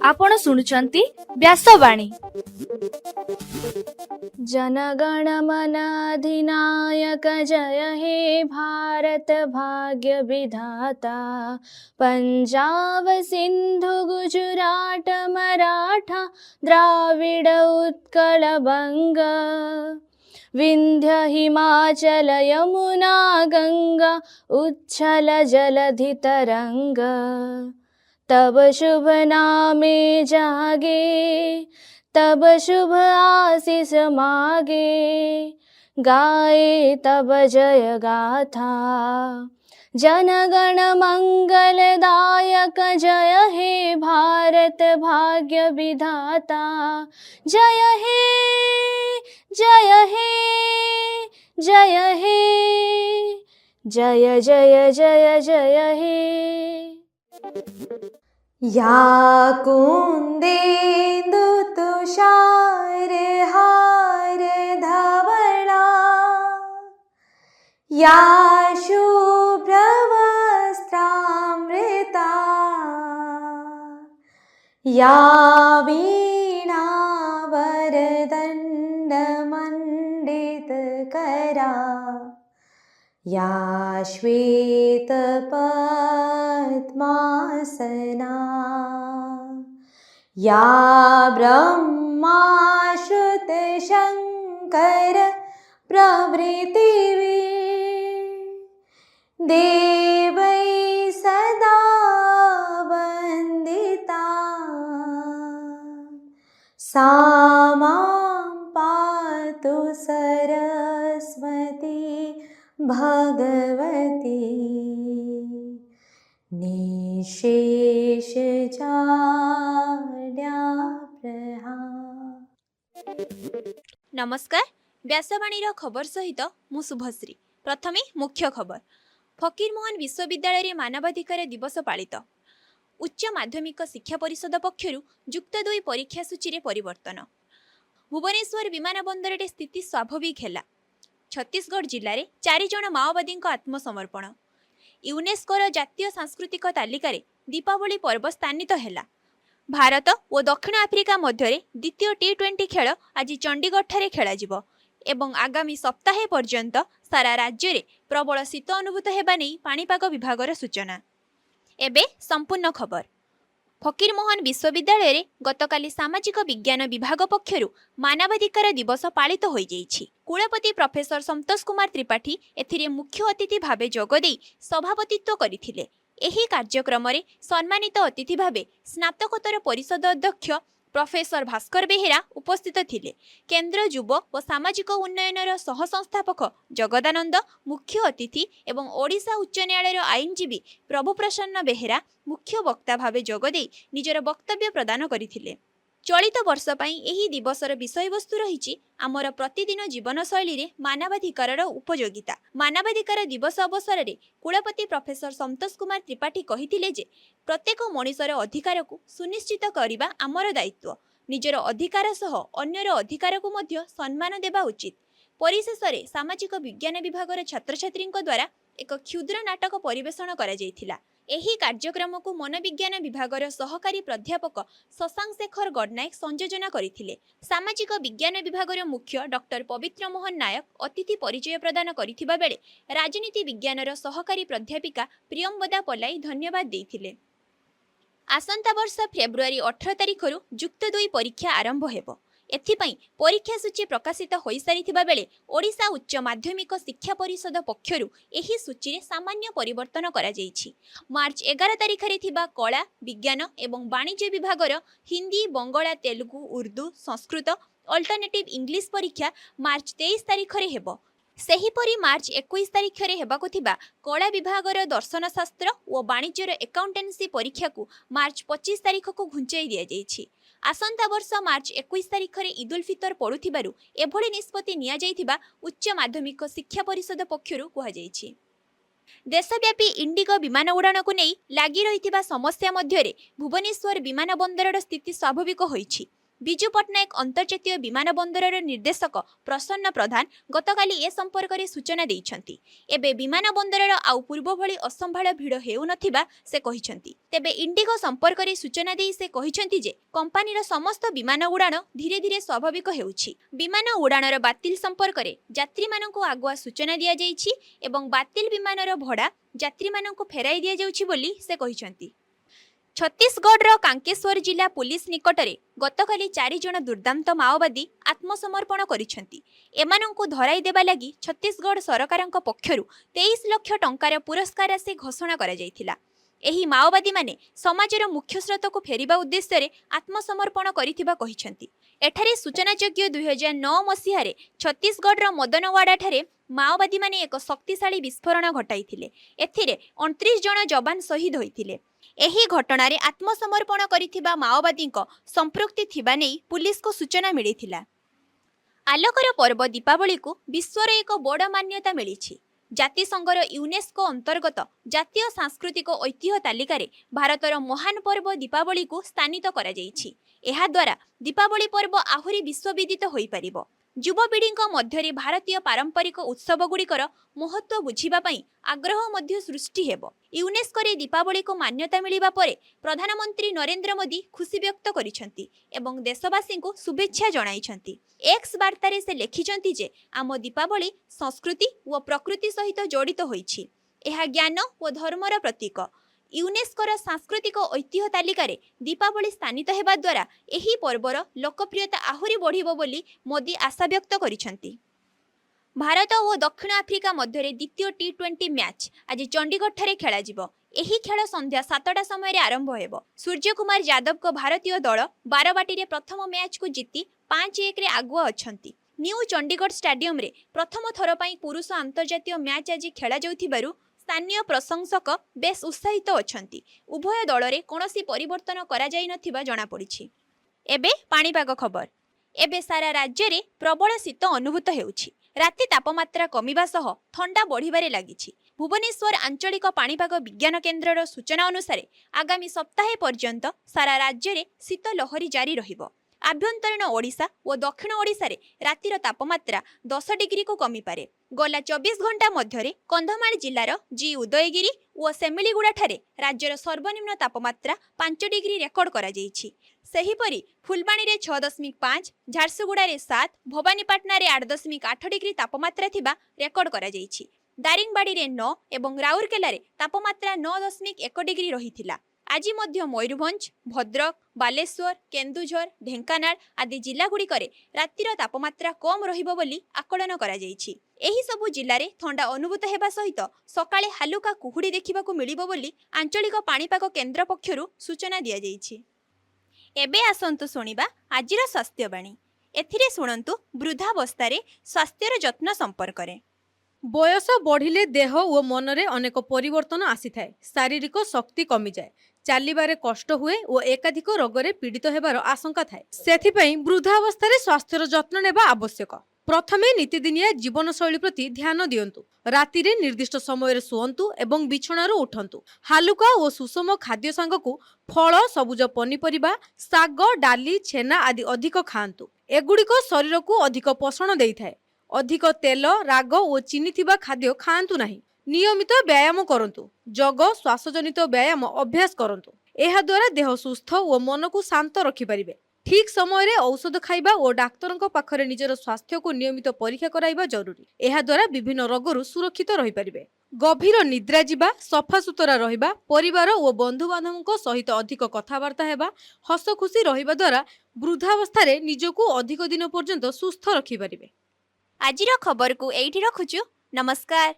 आपण शुणुचंती व्यासवाणी। जनगण मन अधिनायक जय हे भारत भाग्य विधाता। पंजाब सिंधु गुजरात मराठा द्राविड उत्कल बंग। विंध्य हिमाचल यमुना गंगा उच्छल जलधि तरंग। तब शुभ नामे जागे तब शुभ आशीष मागे। गाए तब जय गाथा जनगण मंगलदायक जय हे भारत भाग्य विधाता। जय हे जय हे जय हे जय जय जय जय हे। या कुंदेन्दु तुषार हार धवला। या शुभ्र वस्त्रामृता। या वीणा वरदंड मंडित करा। या श्वेत पद्मासना। या ब्रह्माश्रुत शंकर प्रभृति देवै सदा वंदिता। सा मां पातु सरस्वती भगवती। निशेष नमस्कार, व्यासवाणी खबर सहित मु शुभश्री। प्रथमे मुख्य खबर। फकीरमोहन विश्वविद्यालय मानवाधिकार दिवस पालित। उच्च माध्यमिक शिक्षा परिषद पक्षर युक्त 2 परीक्षा सूची रे परिवर्तन। भुवनेश्वर विमान बंदर स्थिति स्वाभाविक है। छत्तीसगढ़ जिले में 4 जन माओवादी आत्मसमर्पण। यूनेस्कोर जातीय सांस्कृतिक तालिका रे दीपावली पर्व स्थानित है। भारत और दक्षिण आफ्रिका मध्य द्वितीय T20 खेल आज चंडीगढ़ ठारे खेल एवं आगामी सप्ताहे पर्यंत सारा राज्य में प्रबल शीत अनुभूत होगा नहीं पाणीपाग विभागर सूचना। एबे संपूर्ण खबर। फकीरमोहन विश्वविद्यालय रे गतकाली सामाजिक विज्ञान विभाग पक्षर मानवाधिकार दिवस पालित हो जाइछि। कुलपति प्रोफेसर संतोष कुमार त्रिपाठी एथिरे मुख्य अतिथि भावे जोगदे सभापतित्व करथिले। एही कार्यक्रम रे सम्मानित अतिथि भावे स्नातकोत्तर परिषद अध्यक्ष प्रोफेसर भास्कर बेहेरा उपस्थित थिले। केंद्र युव और सामाजिक उन्नयन सह संस्थापक जगदानंद मुख्य अतिथि एवं ओडिशा उच्च न्यायालय आईनजीवी प्रभु प्रसन्न बेहेरा मुख्य वक्ता भावे जोगदे निजर वक्तव्य प्रदान करथिले। चलित वर्ष पई एही दिवसर विषयवस्तु रहिछि आमर प्रतिदिन जीवनशैली रे मानवाधिकार उपयोगिता। मानवाधिकार दिवस अवसर रे कुलपति प्रोफेसर संतोष कुमार त्रिपाठी कहिथिले जे प्रत्येक मनुष्यर अधिकार को सुनिश्चित करिबा आमर दायित्व। निजर अधिकार सह अन्यर अधिकार को मध्य सम्मान देबा उचित। परिशेष रे सामाजिक विज्ञान विभागर छात्र छात्री द्वारा एक क्षुद्र नाटक परिवेषण करा जायथिला। एही कार्यक्रम को मनोविज्ञान विभागर सहकारी प्राध्यापक शशांक शेखर गडनायक संयोजना करथिले। सामाजिक विज्ञान विभागर मुख्य डॉक्टर पवित्र मोहन नायक अतिथि परिचय प्रदान करथिबा बेले राजनीति विज्ञानर सहकारी प्राध्यापिका प्रियंवदा पलाई धन्यवाद देथिले। आसंता वर्ष फेब्रुआरी 18 तारिखरु युक्त 2 परीक्षा आरंभ हेबो। एथिपाई परीक्षा सूची प्रकाशित हो सारिथिबा बेले ओडिशा उच्च माध्यमिक शिक्षा परिषद पक्षरु एही सूची रे सामान्य परिवर्तन करा जायछि। मार्च 11 तारिख रे थिबा कला विज्ञान एवं वाणिज्य विभागर हिंदी बंगला तेलुगु उर्दू संस्कृत अल्टरनेटिव इंग्लिश परीक्षा मार्च 23 तारिख रे हेबो। सेहीपरि मार्च 21 तारिख रे हेबाकु थिबा कला विभागर दर्शन शास्त्र और वाणिज्यर एकाउंटेंसी परीक्षा को मार्च 25 तारिख को घुंचाई दिया जायछि। आसंता वर्ष मार्च 21 तारिख रे ईद उल फितर पड़ुथिबारु एभଳି निष्पत्ति निया जायथिबा उच्च माध्यमिक शिक्षा परिषद पक्षरु कुहा जायछि। देशव्यापी इंडिगो विमान उड़ान को नहीं लगी रही समस्या मध्य भुवनेश्वर विमान बंदर स्थिति स्वाभाविक होइछि। ବିଜୁ ପଟ୍ଟନାୟକ ଅନ୍ତର୍ଜାତୀୟ ବିମାନ ବନ୍ଦରର ନିର୍ଦ୍ଦେଶକ ପ୍ରସନ୍ନ ପ୍ରଧାନ ଗତକାଲି ଏ ସମ୍ପର୍କରେ ସୂଚନା ଦେଇଛନ୍ତି। ଏବେ ବିମାନ ବନ୍ଦରର ଆଉ ପୂର୍ବ ଭଳି ଅସମ୍ଭାଳ ଭିଡ଼ ହେଉନଥିବା ସେ କହିଛନ୍ତି। ତେବେ ଇଣ୍ଡିଗୋ ସମ୍ପର୍କରେ ସୂଚନା ଦେଇ ସେ କହିଛନ୍ତି ଯେ କମ୍ପାନୀର ସମସ୍ତ ବିମାନ ଉଡ଼ାଣ ଧୀରେ ଧୀରେ ସ୍ୱାଭାବିକ ହେଉଛି। ବିମାନ ଉଡ଼ାଣର ବାତିଲ ସମ୍ପର୍କରେ ଯାତ୍ରୀମାନଙ୍କୁ ଆଗୁଆ ସୂଚନା ଦିଆଯାଇଛି ଏବଂ ବାତିଲ ବିମାନର ଭଡ଼ା ଯାତ୍ରୀମାନଙ୍କୁ ଫେରାଇ ଦିଆଯାଉଛି ବୋଲି ସେ କହିଛନ୍ତି। ଛତିଶଗଡ଼ର କାଙ୍କେଶ୍ୱର ଜିଲ୍ଲା ପୁଲିସ ନିକଟରେ ଗତକାଲି 4 ଜଣ ଦୁର୍ଦ୍ଦାନ୍ତ ମାଓବାଦୀ ଆତ୍ମସମର୍ପଣ କରିଛନ୍ତି। ଏମାନଙ୍କୁ ଧରାଇ ଦେବା ଲାଗି ଛତିଶଗଡ଼ ସରକାରଙ୍କ ପକ୍ଷରୁ 23 ଲକ୍ଷ ଟଙ୍କାର ପୁରସ୍କାର ରାଶି ଘୋଷଣା କରାଯାଇଥିଲା। ଏହି ମାଓବାଦୀମାନେ ସମାଜର ମୁଖ୍ୟ ସ୍ରୋତକୁ ଫେରିବା ଉଦ୍ଦେଶ୍ୟରେ ଆତ୍ମସମର୍ପଣ କରିଥିବା କହିଛନ୍ତି। ଏଠାରେ ସୂଚନାଯୋଗ୍ୟ 2009 ମସିହାରେ ଛତିଶଗଡ଼ର ମଦନୱାଡ଼ାଠାରେ ମାଓବାଦୀମାନେ ଏକ ଶକ୍ତିଶାଳୀ ବିସ୍ଫୋରଣ ଘଟାଇଥିଲେ। ଏଥିରେ 29 ଜଣ ଯବାନ ଶହୀଦ ହୋଇଥିଲେ। ଏହି ଘଟଣାରେ ଆତ୍ମସମର୍ପଣ କରିଥିବା ମାଓବାଦୀଙ୍କ ସମ୍ପୃକ୍ତି ଥିବା ନେଇ ପୁଲିସକୁ ସୂଚନା ମିଳିଥିଲା। ଆଲୋକର ପର୍ବ ଦୀପାବଳିକୁ ବିଶ୍ୱର ଏକ ବଡ଼ ମାନ୍ୟତା ମିଳିଛି। ଜାତିସଂଘର ୟୁନେସ୍କୋ ଅନ୍ତର୍ଗତ ଜାତୀୟ ସାଂସ୍କୃତିକ ଐତିହ୍ୟ ତାଲିକାରେ ଭାରତର ମହାନ ପର୍ବ ଦୀପାବଳିକୁ ସ୍ଥାନିତ କରାଯାଇଛି। ଏହାଦ୍ୱାରା ଦୀପାବଳି ପର୍ବ ଆହୁରି ବିଶ୍ୱବିଦିତ ହୋଇପାରିବ। ଯୁବପିଢ଼ିଙ୍କ ମଧ୍ୟରେ ଭାରତୀୟ ପାରମ୍ପରିକ ଉତ୍ସବଗୁଡ଼ିକର ମହତ୍ତ୍ୱ ବୁଝିବା ପାଇଁ ଆଗ୍ରହ ମଧ୍ୟ ସୃଷ୍ଟି ହେବ। ୟୁନେସ୍କୋରେ ଦୀପାବଳିକୁ ମାନ୍ୟତା ମିଳିବା ପରେ ପ୍ରଧାନମନ୍ତ୍ରୀ ନରେନ୍ଦ୍ର ମୋଦି ଖୁସି ବ୍ୟକ୍ତ କରିଛନ୍ତି ଏବଂ ଦେଶବାସୀଙ୍କୁ ଶୁଭେଚ୍ଛା ଜଣାଇଛନ୍ତି। ଏକ୍ସ ବାର୍ତ୍ତାରେ ସେ ଲେଖିଛନ୍ତି ଯେ ଆମ ଦୀପାବଳି ସଂସ୍କୃତି ଓ ପ୍ରକୃତି ସହିତ ଜଡ଼ିତ ହୋଇଛି। ଏହା ଜ୍ଞାନ ଓ ଧର୍ମର ପ୍ରତୀକ। ୟୁନେସ୍କୋର ସାଂସ୍କୃତିକ ଐତିହ୍ୟ ତାଲିକାରେ ଦୀପାବଳି ସ୍ଥାନିତ ହେବା ଦ୍ୱାରା ଏହି ପର୍ବର ଲୋକପ୍ରିୟତା ଆହୁରି ବଢ଼ିବ ବୋଲି ମୋଦି ଆଶାବ୍ୟକ୍ତ କରିଛନ୍ତି। ଭାରତ ଓ ଦକ୍ଷିଣ ଆଫ୍ରିକା ମଧ୍ୟରେ ଦ୍ୱିତୀୟ T20 ମ୍ୟାଚ୍ ଆଜି ଚଣ୍ଡିଗଡ଼ଠାରେ ଖେଳାଯିବ। ଏହି ଖେଳ ସନ୍ଧ୍ୟା 7ଟା ସମୟରେ ଆରମ୍ଭ ହେବ। ସୂର୍ଯ୍ୟକୁମାର ଯାଦବଙ୍କ ଭାରତୀୟ ଦଳ ବାରବାଟୀରେ ପ୍ରଥମ ମ୍ୟାଚ୍କୁ ଜିତି 5-1ରେ ଆଗୁଆ ଅଛନ୍ତି। ନ୍ୟୁ ଚଣ୍ଡିଗଡ଼ ଷ୍ଟାଡିୟମରେ ପ୍ରଥମ ଥର ପାଇଁ ପୁରୁଷ ଆନ୍ତର୍ଜାତୀୟ ମ୍ୟାଚ୍ ଆଜି ଖେଳାଯାଉଥିବାରୁ ସ୍ଥାନୀୟ ପ୍ରଶଂସକ ବେଶ୍ ଉତ୍ସାହିତ ଅଛନ୍ତି। ଉଭୟ ଦଳରେ କୌଣସି ପରିବର୍ତ୍ତନ କରାଯାଇନଥିବା ଜଣାପଡ଼ିଛି। ଏବେ ପାଣିପାଗ ଖବର। ଏବେ ସାରା ରାଜ୍ୟରେ ପ୍ରବଳ ଶୀତ ଅନୁଭୂତ ହେଉଛି। ରାତି ତାପମାତ୍ରା କମିବା ସହ ଥଣ୍ଡା ବଢ଼ିବାରେ ଲାଗିଛି। ଭୁବନେଶ୍ୱର ଆଞ୍ଚଳିକ ପାଣିପାଗ ବିଜ୍ଞାନ କେନ୍ଦ୍ରର ସୂଚନା ଅନୁସାରେ ଆଗାମୀ ସପ୍ତାହେ ପର୍ଯ୍ୟନ୍ତ ସାରା ରାଜ୍ୟରେ ଶୀତ ଲହରୀ ଜାରି ରହିବ। ଆଭ୍ୟନ୍ତରୀଣ ଓଡ଼ିଶା ଓ ଦକ୍ଷିଣ ଓଡ଼ିଶାରେ ରାତିର ତାପମାତ୍ରା 10 ଡିଗ୍ରୀକୁ କମିପାରେ। ଗଲା 24 ଘଣ୍ଟା ମଧ୍ୟରେ କନ୍ଧମାଳ ଜିଲ୍ଲାର ଜି ଉଦୟଗିରି ଓ ସେମିଳିଗୁଡ଼ାଠାରେ ରାଜ୍ୟର ସର୍ବନିମ୍ନ ତାପମାତ୍ରା 5 ଡିଗ୍ରୀ ରେକର୍ଡ କରାଯାଇଛି। ସେହିପରି ଫୁଲବାଣୀରେ 6.5, ଝାରସୁଗୁଡ଼ାରେ 7, ଭବାନୀପାଟଣାରେ 8.8 ଡିଗ୍ରୀ ତାପମାତ୍ରା ଥିବା ରେକର୍ଡ କରାଯାଇଛି। ଦାରିଙ୍ଗବାଡ଼ିରେ 9 ଏବଂ ରାଉରକେଲାରେ ତାପମାତ୍ରା 9.1 ଡିଗ୍ରୀ ରହିଥିଲା। ଆଜି ମଧ୍ୟ ମୟୂରଭଞ୍ଜ, ଭଦ୍ରକ, ବାଲେଶ୍ୱର, କେନ୍ଦୁଝର, ଢେଙ୍କାନାଳ ଆଦି ଜିଲ୍ଲାଗୁଡ଼ିକରେ ରାତିର ତାପମାତ୍ରା କମ୍ ରହିବ ବୋଲି ଆକଳନ କରାଯାଇଛି। ଏହିସବୁ ଜିଲ୍ଲାରେ ଥଣ୍ଡା ଅନୁଭୂତ ହେବା ସହିତ ସକାଳେ ହାଲୁକା କୁହୁଡ଼ି ଦେଖିବାକୁ ମିଳିବ ବୋଲି ଆଞ୍ଚଳିକ ପାଣିପାଗ କେନ୍ଦ୍ର ପକ୍ଷରୁ ସୂଚନା ଦିଆଯାଇଛି। ଏବେ ଆସନ୍ତୁ ଶୁଣିବା ଆଜିର ସ୍ୱାସ୍ଥ୍ୟବାଣୀ। ଏଥିରେ ଶୁଣନ୍ତୁ ବୃଦ୍ଧାବସ୍ଥାରେ ସ୍ୱାସ୍ଥ୍ୟର ଯତ୍ନ ସମ୍ପର୍କରେ। ବୟସ ବଢ଼ିଲେ ଦେହ ଓ ମନରେ ଅନେକ ପରିବର୍ତ୍ତନ ଆସିଥାଏ। ଶାରୀରିକ ଶକ୍ତି କମିଯାଏ, ଚାଲିବାରେ କଷ୍ଟ ହୁଏ ଓ ଏକାଧିକ ରୋଗରେ ପୀଡ଼ିତ ହେବାର ଆଶଙ୍କା ଥାଏ। ସେଥିପାଇଁ ବୃଦ୍ଧାବସ୍ଥାରେ ସ୍ୱାସ୍ଥ୍ୟର ଯତ୍ନ ନେବା ଆବଶ୍ୟକ। ପ୍ରଥମେ ନୀତିଦିନିଆ ଜୀବନଶୈଳୀ ପ୍ରତି ଧ୍ୟାନ ଦିଅନ୍ତୁ। ରାତିରେ ନିର୍ଦ୍ଦିଷ୍ଟ ସମୟରେ ଶୁଅନ୍ତୁ ଏବଂ ବିଛଣାରୁ ଉଠନ୍ତୁ। ହାଲୁକା ଓ ସୁଷମ ଖାଦ୍ୟ ସାଙ୍ଗକୁ ଫଳ, ସବୁଜ ପନିପରିବା, ଶାଗ, ଡାଲି, ଛେନା ଆଦି ଅଧିକ ଖାଆନ୍ତୁ। ଏଗୁଡ଼ିକ ଶରୀରକୁ ଅଧିକ ପୋଷଣ ଦେଇଥାଏ। ଅଧିକ ତେଲ, ରାଗ ଓ ଚିନି ଥିବା ଖାଦ୍ୟ ଖାଆନ୍ତୁ ନାହିଁ। ନିୟମିତ ବ୍ୟାୟାମ କରନ୍ତୁ। ଯୋଗ, ଶ୍ୱାସଜନିତ ବ୍ୟାୟାମ ଅଭ୍ୟାସ କରନ୍ତୁ। ଏହାଦ୍ୱାରା ଦେହ ସୁସ୍ଥ ଓ ମନକୁ ଶାନ୍ତ ରଖିପାରିବେ। ଠିକ୍ ସମୟରେ ଔଷଧ ଖାଇବା ଓ ଡାକ୍ତରଙ୍କ ପାଖରେ ନିଜର ସ୍ୱାସ୍ଥ୍ୟକୁ ନିୟମିତ ପରୀକ୍ଷା କରାଇବା ଜରୁରୀ। ଏହାଦ୍ୱାରା ବିଭିନ୍ନ ରୋଗରୁ ସୁରକ୍ଷିତ ରହିପାରିବେ। ଗଭୀର ନିଦ୍ରା ଯିବା, ସଫାସୁତରା ରହିବା, ପରିବାର ଓ ବନ୍ଧୁବାନ୍ଧବଙ୍କ ସହିତ ଅଧିକ କଥାବାର୍ତ୍ତା ହେବା, ହସ ଖୁସି ରହିବା ଦ୍ୱାରା ବୃଦ୍ଧାବସ୍ଥାରେ ନିଜକୁ ଅଧିକ ଦିନ ପର୍ଯ୍ୟନ୍ତ ସୁସ୍ଥ ରଖିପାରିବେ। ଆଜିର ଖବରକୁ ଏଇଠି ରଖୁଛୁ। ନମସ୍କାର।